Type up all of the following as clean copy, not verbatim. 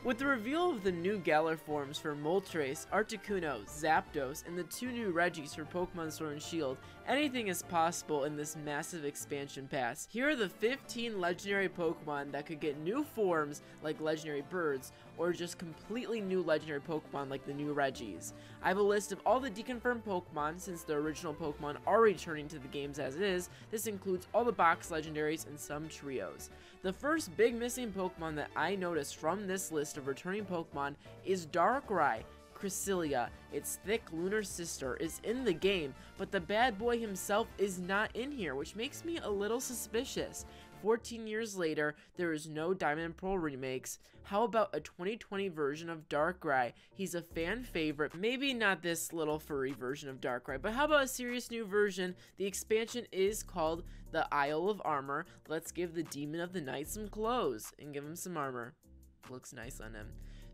With the reveal of the new Galar forms for Moltres, Articuno, Zapdos, and the 2 new Regis for Pokemon Sword and Shield, anything is possible in this massive expansion pass. Here are the 15 legendary Pokemon that could get new forms like legendary birds, or just completely new legendary Pokemon like the new Regis. I have a list of all the deconfirmed Pokemon since the original Pokemon are returning to the games as it is. This includes all the box legendaries and some trios. The first big missing Pokemon that I noticed from this list of returning Pokemon is Darkrai. Cresselia, its thick lunar sister, is in the game, but the bad boy himself is not in here, which makes me a little suspicious. 14 years later, there is no Diamond and Pearl remakes. How about a 2020 version of Darkrai? He's a fan favorite, maybe not this little furry version of Darkrai, but how about a serious new version? The expansion is called the Isle of Armor. Let's give the Demon of the Night some clothes and give him some armor. Looks nice on him.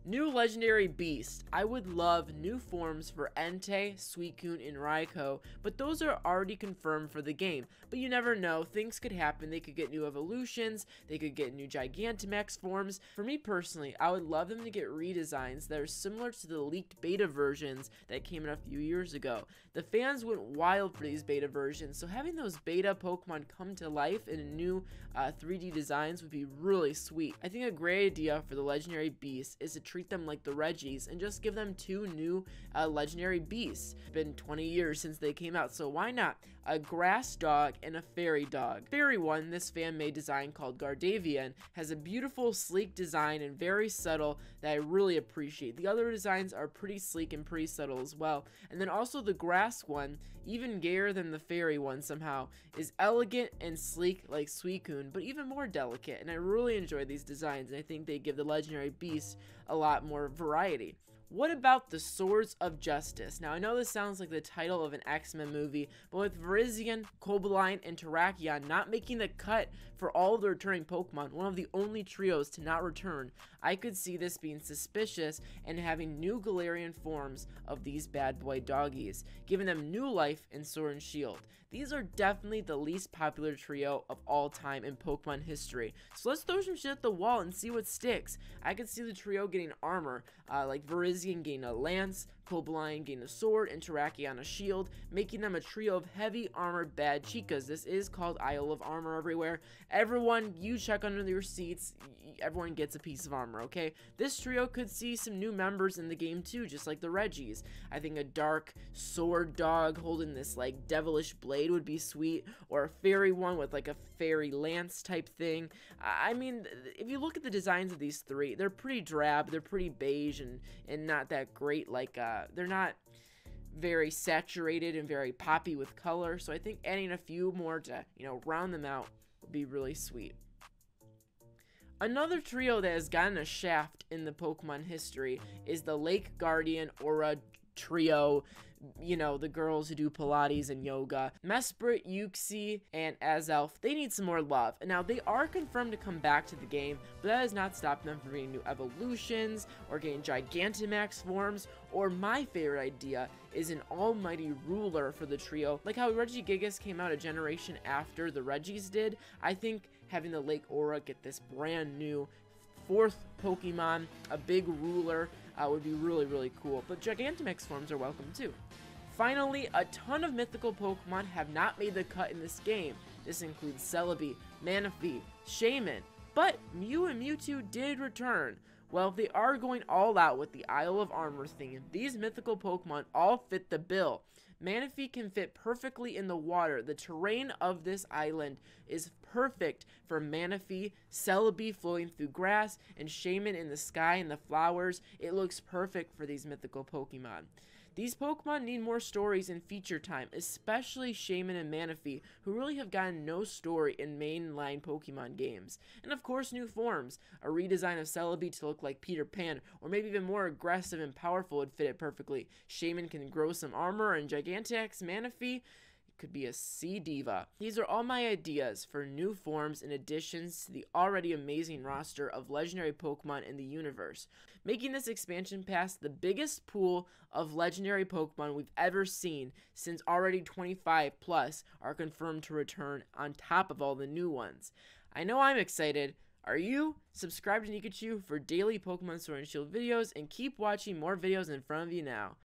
New legendary beast. I would love new forms for Entei, Suicune, and Raikou, but those are already confirmed for the game. But you never know, things could happen. They could get new evolutions, they could get new Gigantamax forms. For me personally, I would love them to get redesigns that are similar to the leaked beta versions that came in a few years ago. The fans went wild for these beta versions, so having those beta Pokemon come to life in new 3D designs would be really sweet. I think a great idea for the legendary beast is to treat them like the Regis and just give them 2 new legendary beasts. It's been 20 years since they came out, so why not? A grass dog and a fairy dog. Fairy one, this fan-made design called Gardevian, has a beautiful sleek design and very subtle that I really appreciate. The other designs are pretty sleek and pretty subtle as well. And then also the grass one, even gayer than the fairy one somehow, is elegant and sleek like Suicune, but even more delicate, and I really enjoy these designs, and I think they give the legendary beast a lot more variety. What about the Swords of Justice? Now, I know this sounds like the title of an X-Men movie, but with Virizion, Cobalion, and Terrakion not making the cut for all of the returning Pokemon, one of the only trios to not return, I could see this being suspicious and having new Galarian forms of these bad boy doggies, giving them new life in Sword and Shield. These are definitely the least popular trio of all time in Pokemon history, so let's throw some shit at the wall and see what sticks. I could see the trio getting armor, like Virizion gain a lance, Cobalion gain a sword, and Terrakion a shield, making them a trio of heavy armored bad chicas. This is called Isle of Armor everywhere. Everyone, you check under your seats, everyone gets a piece of armor, okay? This trio could see some new members in the game too, just like the Regis. I think a dark sword dog holding this like devilish blade would be sweet, or a fairy one with like a fairy lance type thing. I mean, if you look at the designs of these three, they're pretty drab, they're pretty beige, and not that great. Like they're not very saturated and very poppy with color, so I think adding a few more to, you know, round them out would be really sweet. Another trio that has gotten a shaft in the Pokemon history is the Lake Guardian Aura trio. You know, the girls who do Pilates and yoga. Mesprit, Uxie, and Azelf, they need some more love. And now they are confirmed to come back to the game, but that has not stopped them from getting new evolutions, or getting Gigantamax forms, or my favorite idea is an almighty ruler for the trio. Like how Regigigas came out a generation after the Regis did, I think having the Lake Aura get this brand new 4th Pokemon, a big ruler, would be really, really cool. But Gigantamax forms are welcome too. Finally, a ton of mythical Pokemon have not made the cut in this game. This includes Celebi, Manaphy, Shaman, but Mew and Mewtwo did return. Well, if they are going all out with the Isle of Armor theme, these mythical Pokemon all fit the bill. Manaphy can fit perfectly in the water. The terrain of this island is perfect for Manaphy, Celebi floating through grass, and Shaman in the sky and the flowers. It looks perfect for these mythical Pokemon. These Pokemon need more stories and feature time, especially Shaman and Manaphy, who really have gotten no story in mainline Pokemon games. And of course, new forms. A redesign of Celebi to look like Peter Pan, or maybe even more aggressive and powerful would fit it perfectly. Shaman can grow some armor, and Gigantamax Manaphy could be a sea diva. These are all my ideas for new forms and additions to the already amazing roster of legendary Pokemon in the universe, making this expansion pass the biggest pool of legendary Pokemon we've ever seen, since already 25 plus are confirmed to return on top of all the new ones. I know I'm excited. Are you? Subscribe to Nikachu for daily Pokemon Sword and Shield videos and keep watching more videos in front of you now.